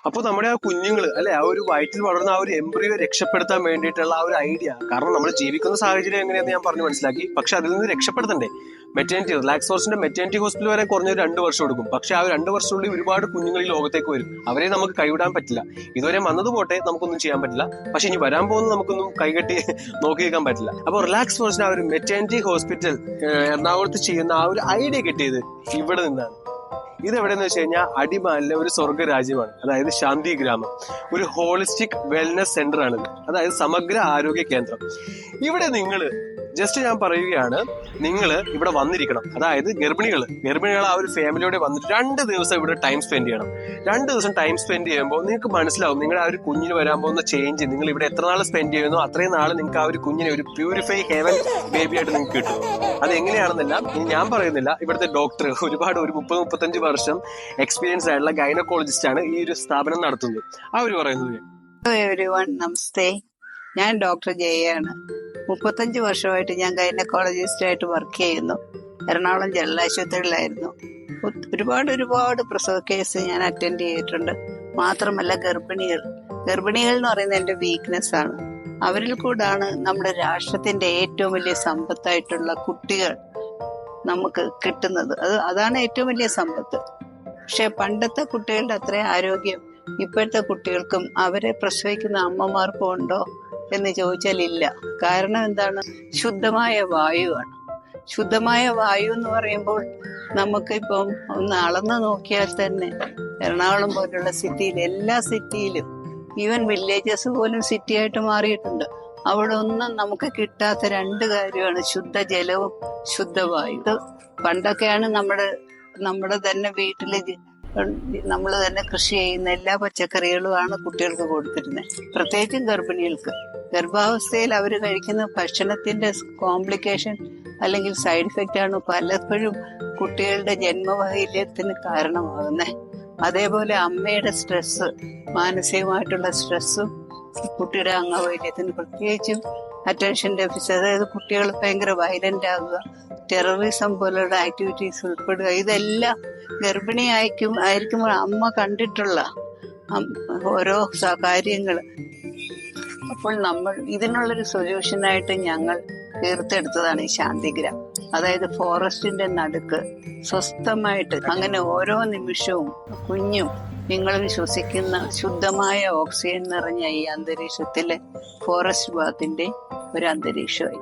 അപ്പൊ നമ്മുടെ ആ കുഞ്ഞുങ്ങൾ അല്ലെ, ആ ഒരു വയറ്റിൽ വളർന്ന ആ ഒരു എംബ്രിയോ രക്ഷപ്പെടുത്താൻ വേണ്ടിയിട്ടുള്ള ആ ഒരു ഐഡിയ, കാരണം നമ്മൾ ജീവിക്കുന്ന സാഹചര്യം എങ്ങനെയാന്ന് ഞാൻ പറഞ്ഞു മനസ്സിലാക്കി. പക്ഷെ അതിൽ നിന്ന് രക്ഷപ്പെടുത്തണ്ടേ? മെറ്റേണിറ്റി, റിലാക്സ് ഫോർസിന്റെ മെറ്റേണിറ്റി ഹോസ്പിറ്റൽ വരെ കുറഞ്ഞൊരു 2 വർഷം എടുക്കും. പക്ഷെ ആ ഒരു 2 വർഷത്തിനുള്ളിൽ ഒരുപാട് കുഞ്ഞുങ്ങൾ ഈ ലോകത്തേക്ക് വരും. അവരെ നമുക്ക് കൈവിടാൻ പറ്റില്ല. ഇതുവരെ വന്നത് പോട്ടെ, നമുക്കൊന്നും ചെയ്യാൻ പറ്റില്ല. പക്ഷെ ഇനി വരാൻ പോകുന്നത് നമുക്കൊന്നും കൈകെട്ടി നോക്കി നിൽക്കാൻ പറ്റില്ല. അപ്പൊ റിലാക്സ് ഫോർസിന്റെ ആ ഒരു മെറ്റേണിറ്റി ഹോസ്പിറ്റൽ എറണാകുളത്ത് ചെയ്യുന്ന ആ ഒരു ഐഡിയ കിട്ടിയത് ഇവിടെ നിന്നാണ്. ഇതെവിടെയെന്ന് വെച്ച് കഴിഞ്ഞാൽ അടിമാലിലെ ഒരു സ്വർഗ്ഗ രാജ്യമാണ്, അതായത് ശാന്തി ഗ്രാമം. ഒരു ഹോളിസ്റ്റിക് വെൽനസ് സെന്റർ ആണിത്, അതായത് സമഗ്ര ആരോഗ്യ കേന്ദ്രം. ഇവിടെ ജസ്റ്റ് ഞാൻ പറയുകയാണ്, നിങ്ങൾ ഇവിടെ വന്നിരിക്കണം. അതായത് ഗർഭിണികൾ ആ ഒരു ഫാമിലിയോടെ വന്നിട്ട് 2 ദിവസം ഇവിടെ ടൈം സ്പെൻഡ് ചെയ്യണം. 2 ദിവസം ടൈം സ്പെൻഡ് ചെയ്യുമ്പോൾ നിങ്ങൾക്ക് മനസ്സിലാവും നിങ്ങളുടെ ആ ഒരു കുഞ്ഞിന് വരാൻ പോകുന്ന ചേഞ്ച്. നിങ്ങൾ ഇവിടെ എത്ര നാൾ സ്പെൻഡ് ചെയ്യുന്നു അത്രയും നാൾ നിങ്ങൾക്ക് ആ ഒരു കുഞ്ഞിനെ ഒരു പ്യൂരിഫൈ ഹെവൻ ബേബി ആയിട്ട് നിങ്ങൾക്ക് കിട്ടും. അത് എങ്ങനെയാണെന്നല്ല ഇനി ഞാൻ പറയുന്നില്ല. ഇവിടുത്തെ ഡോക്ടർ ഒരു 30-35 വർഷം എക്സ്പീരിയൻസ് ആയിട്ടുള്ള ഗൈനക്കോളജിസ്റ്റ് ആണ് ഈ ഒരു സ്ഥാപനം നടത്തുന്നത്. അവര് പറയുന്നത്. നമസ്തേ, ഞാൻ ഡോക്ടർ ജയാണ്. 35 വർഷമായിട്ട് ഞാൻ ഗൈനക്കോളജിസ്റ്റായിട്ട് വർക്ക് ചെയ്യുന്നു. എറണാകുളം ജനറൽ ആശുപത്രിയിലായിരുന്നു. ഒരുപാട് പ്രസവ കേസ് ഞാൻ അറ്റൻഡ് ചെയ്തിട്ടുണ്ട്. മാത്രമല്ല ഗർഭിണികൾ എന്ന് പറയുന്നത് എൻ്റെ വീക്ക്നെസ് ആണ്. അവരിൽ കൂടാണ് നമ്മുടെ രാഷ്ട്രത്തിന്റെ ഏറ്റവും വലിയ സമ്പത്തായിട്ടുള്ള കുട്ടികൾ നമുക്ക് കിട്ടുന്നത്. അതാണ് ഏറ്റവും വലിയ സമ്പത്ത്. പക്ഷെ പണ്ടത്തെ കുട്ടികളുടെ അത്രയും ആരോഗ്യം ഇപ്പോഴത്തെ കുട്ടികൾക്കും അവരെ പ്രസവിക്കുന്ന അമ്മമാർക്കും ഉണ്ടോ എന്ന് ചോദിച്ചാൽ ഇല്ല. കാരണം എന്താണ്? ശുദ്ധമായ വായുവാണ്. ശുദ്ധമായ വായു എന്ന് പറയുമ്പോൾ നമുക്കിപ്പം ഒന്ന് അളന്ന് നോക്കിയാൽ തന്നെ എറണാകുളം പോലുള്ള സിറ്റിയിൽ, എല്ലാ സിറ്റിയിലും, ഈവൻ വില്ലേജസ് പോലും സിറ്റി ആയിട്ട് മാറിയിട്ടുണ്ട്. അവിടെ ഒന്നും നമുക്ക് കിട്ടാത്ത 2 കാര്യമാണ് ശുദ്ധജലവും ശുദ്ധവായു. പണ്ടൊക്കെയാണ് നമ്മുടെ തന്നെ വീട്ടില് നമ്മൾ തന്നെ കൃഷി ചെയ്യുന്ന എല്ലാ പച്ചക്കറികളുമാണ് കുട്ടികൾക്ക് കൊടുത്തിരുന്നത്. പ്രത്യേകിച്ചും ഗർഭിണികൾക്ക്. ഗർഭാവസ്ഥയിൽ അവർ കഴിക്കുന്ന ഭക്ഷണത്തിന്റെ കോംപ്ലിക്കേഷൻ അല്ലെങ്കിൽ സൈഡ് ഇഫക്റ്റ് ആണ് പലപ്പോഴും കുട്ടികളുടെ ജന്മവൈകല്യത്തിന് കാരണമാകുന്നത്. അതേപോലെ അമ്മയുടെ സ്ട്രെസ്, മാനസികമായിട്ടുള്ള സ്ട്രെസ്സും കുട്ടിയുടെ അംഗവൈകല്യത്തിന്, പ്രത്യേകിച്ചും അറ്റൻഷൻ ഡെഫിസിറ്റ്, അതായത് കുട്ടികൾ ഭയങ്കര വയലന്റ് ആകുക, ടെററിസം പോലുള്ള ആക്ടിവിറ്റീസ് ഉൾപ്പെടുക, ഇതെല്ലാം ആയിരിക്കുമ്പോൾ അമ്മ കണ്ടിട്ടുള്ള ഓരോ കാര്യങ്ങൾ. അപ്പോൾ നമ്മൾ ഇതിനുള്ളൊരു സൊല്യൂഷനായിട്ട് ഞങ്ങൾ തീർത്തെടുത്തതാണ് ഈ ശാന്തിഗ്രാം. അതായത് ഫോറസ്റ്റിന്റെ നടുക്ക് സ്വസ്ഥമായിട്ട്, അങ്ങനെ ഓരോ നിമിഷവും കുഞ്ഞും നിങ്ങളും ശ്വസിക്കുന്ന ശുദ്ധമായ ഓക്സിജൻ നിറഞ്ഞ ഈ അന്തരീക്ഷത്തിലെ ഫോറസ്റ്റ് ബാത്തിന്റെ ഒരു അന്തരീക്ഷമായി.